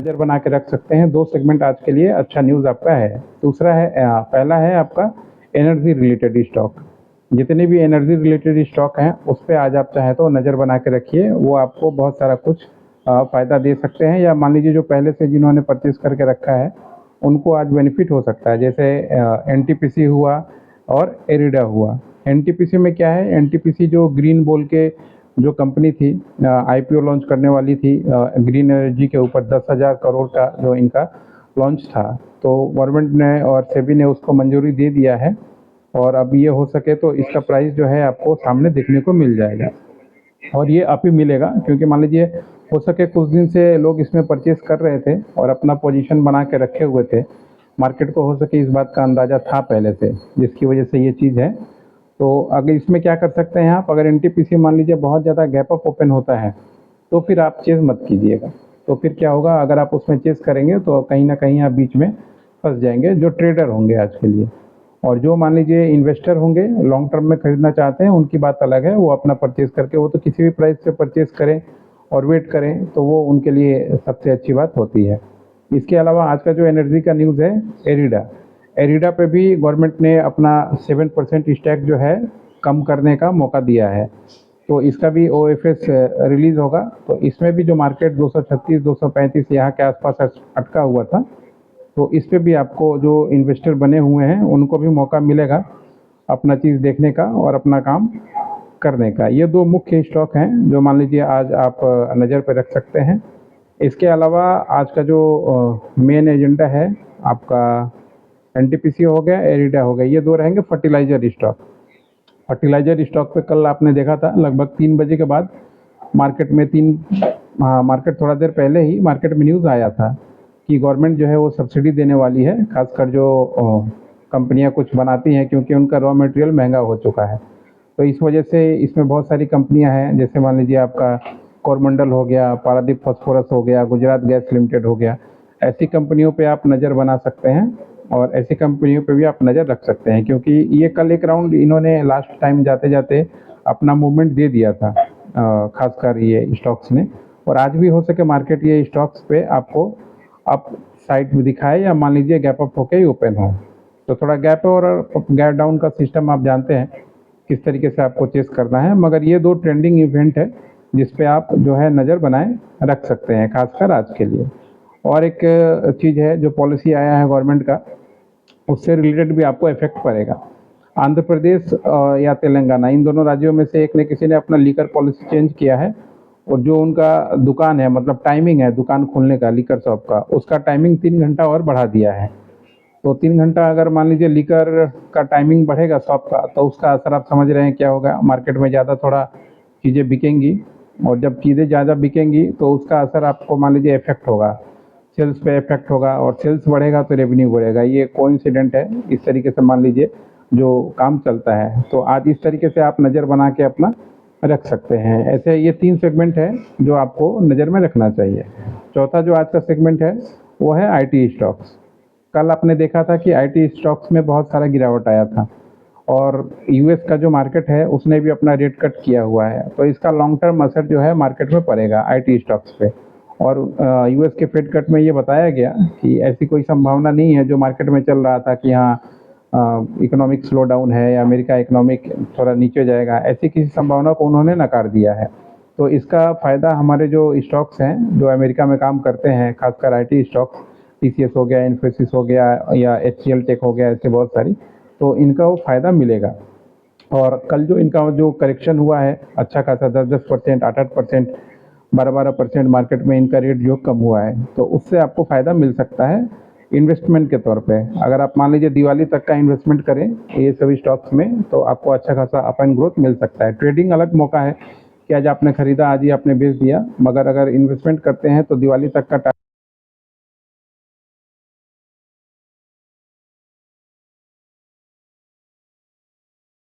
नज़र बना के रख सकते हैं। 2 सेगमेंट आज के लिए अच्छा न्यूज़ आपका है। दूसरा है पहला है आपका एनर्जी रिलेटेड स्टॉक। जितने भी एनर्जी रिलेटेड स्टॉक हैं उस पे आज आप चाहें तो नज़र बना के रखिए, वो आपको बहुत सारा कुछ फ़ायदा दे सकते हैं, या मान लीजिए जो पहले से जिन्होंने परचेज़ करके रखा है उनको आज बेनिफिट हो सकता है। जैसे एनटीपीसी हुआ और एरिडा हुआ। एनटीपीसी में क्या है, एनटीपीसी जो ग्रीन बोल के जो कंपनी थी, आईपीओ लॉन्च करने वाली थी ग्रीन एनर्जी के ऊपर 10,000 करोड़ का जो इनका लॉन्च था, तो गवर्नमेंट ने और सेबी ने उसको मंजूरी दे दिया है, और अब ये हो सके तो इसका प्राइस जो है आपको सामने देखने को मिल जाएगा, और ये अप ही मिलेगा, क्योंकि मान लीजिए हो सके कुछ दिन से लोग इसमें परचेस कर रहे थे और अपना पोजीशन बना के रखे हुए थे। मार्केट को हो सके इस बात का अंदाज़ा था पहले से, जिसकी वजह से ये चीज़ है। तो अगर इसमें क्या कर सकते हैं आप, अगर एनटीपीसी मान लीजिए बहुत ज़्यादा गैप अप ओपन होता है तो फिर आप चेज़ मत कीजिएगा। तो फिर क्या होगा, अगर आप उसमें चेज़ करेंगे तो कहीं ना कहीं आप बीच में फंस जाएंगे, जो ट्रेडर होंगे आज के लिए। और जो मान लीजिए इन्वेस्टर होंगे, लॉन्ग टर्म में खरीदना चाहते हैं, उनकी बात अलग है, वो अपना परचेज़ करके वो तो किसी भी प्राइस से परचेज़ करें और वेट करें, तो वो उनके लिए सबसे अच्छी बात होती है। इसके अलावा आज का जो एनर्जी का न्यूज़ है, एरिडा। एरिडा पे भी गवर्नमेंट ने अपना 7% स्टैक जो है कम करने का मौका दिया है, तो इसका भी ओएफएस रिलीज़ होगा। तो इसमें भी जो मार्केट 236 235 यहाँ के आसपास अटका हुआ था, तो इस पे भी आपको जो इन्वेस्टर बने हुए हैं उनको भी मौका मिलेगा अपना चीज़ देखने का और अपना काम करने का। ये 2 मुख्य स्टॉक हैं जो मान लीजिए आज आप नज़र पे रख सकते हैं। इसके अलावा आज का जो मेन एजेंडा है आपका, एनटीपीसी हो गया, एरिडा हो गया, ये 2 रहेंगे फर्टिलाइज़र स्टॉक। फर्टिलाइज़र स्टॉक पे कल आपने देखा था लगभग 3 बजे के बाद मार्केट में मार्केट थोड़ा देर पहले ही मार्केट में न्यूज़ आया था कि गवर्नमेंट जो है वो सब्सिडी देने वाली है, खासकर जो कंपनियां कुछ बनाती हैं, क्योंकि उनका रॉ मटेरियल महंगा हो चुका है। तो इस वजह से इसमें बहुत सारी कंपनियां हैं, जैसे मान लीजिए आपका कोरमंडल हो गया, पारादीप फास्फोरस हो गया, गुजरात गैस लिमिटेड हो गया। ऐसी कंपनियों पे आप नज़र बना सकते हैं और ऐसी कंपनियों पे भी आप नज़र रख सकते हैं, क्योंकि ये कल एक राउंड इन्होंने लास्ट टाइम जाते जाते अपना मूवमेंट दे दिया था, खासकर ये स्टॉक्स ने। और आज भी हो सके मार्केट ये स्टॉक्स पे आपको अप साइड में दिखाए, या मान लीजिए गैप अप होके ही ओपन हो। तो थोड़ा गैप और गैप डाउन का सिस्टम आप जानते हैं किस तरीके से आपको चेस करना है, मगर ये 2 ट्रेंडिंग इवेंट है जिस पे आप जो है नज़र बनाए रख सकते हैं, खासकर आज के लिए। और एक चीज़ है, जो पॉलिसी आया है गवर्नमेंट का, उससे रिलेटेड भी आपको इफेक्ट पड़ेगा। आंध्र प्रदेश या तेलंगाना, इन दोनों राज्यों में से एक ने किसी ने अपना लीकर पॉलिसी चेंज किया है, और जो उनका दुकान है, मतलब टाइमिंग है दुकान खोलने का लीकर शॉप का, उसका टाइमिंग 3 घंटा और बढ़ा दिया है। तो 3 घंटा अगर मान लीजिए लीकर का टाइमिंग बढ़ेगा शॉप का, तो उसका असर आप समझ रहे हैं क्या होगा। मार्केट में ज़्यादा थोड़ा चीज़ें बिकेंगी, और जब चीज़ें ज़्यादा बिकेंगी तो उसका असर आपको मान लीजिए इफेक्ट होगा, सेल्स पे इफेक्ट होगा, और सेल्स बढ़ेगा तो रेवेन्यू बढ़ेगा। ये कोइंसिडेंट है, इस तरीके से मान लीजिए जो काम चलता है। तो आज इस तरीके से आप नज़र बना के अपना रख सकते हैं। ऐसे ये 3 सेगमेंट है जो आपको नज़र में रखना चाहिए। चौथा जो आज का सेगमेंट है वो है आईटी स्टॉक्स। कल आपने देखा था कि आईटी स्टॉक्स में बहुत सारा गिरावट आया था, और यूएस का जो मार्केट है उसने भी अपना रेट कट किया हुआ है, तो इसका लॉन्ग टर्म असर जो है मार्केट में पड़ेगा आईटी स्टॉक्स पे। और यूएस के फेड कट में ये बताया गया कि ऐसी कोई संभावना नहीं है, जो मार्केट में चल रहा था कि हाँ इकोनॉमिक स्लो डाउन है या अमेरिका इकोनॉमिक थोड़ा नीचे जाएगा, ऐसी किसी संभावना को उन्होंने नकार दिया है। तो इसका फ़ायदा हमारे जो स्टॉक्स हैं जो अमेरिका में काम करते हैं, खासकर आईटी स्टॉक्स, टीसीएस हो गया, इन्फोसिस हो गया, या एचसीएल टेक हो गया, ऐसे बहुत सारी, तो इनका वो फ़ायदा मिलेगा। और कल जो इनका जो करेक्शन हुआ है अच्छा खासा 10-10%, 8-8%, 12-12% मार्केट में इनका रेट जो कम हुआ है, तो उससे आपको फ़ायदा मिल सकता है इन्वेस्टमेंट के तौर पे। अगर आप मान लीजिए दिवाली तक का इन्वेस्टमेंट करें ये सभी स्टॉक्स में, तो आपको अच्छा खासा अप एंड ग्रोथ मिल सकता है। ट्रेडिंग अलग मौका है कि आज आपने खरीदा, आज ही आपने बेच दिया, मगर अगर इन्वेस्टमेंट करते हैं तो दिवाली तक का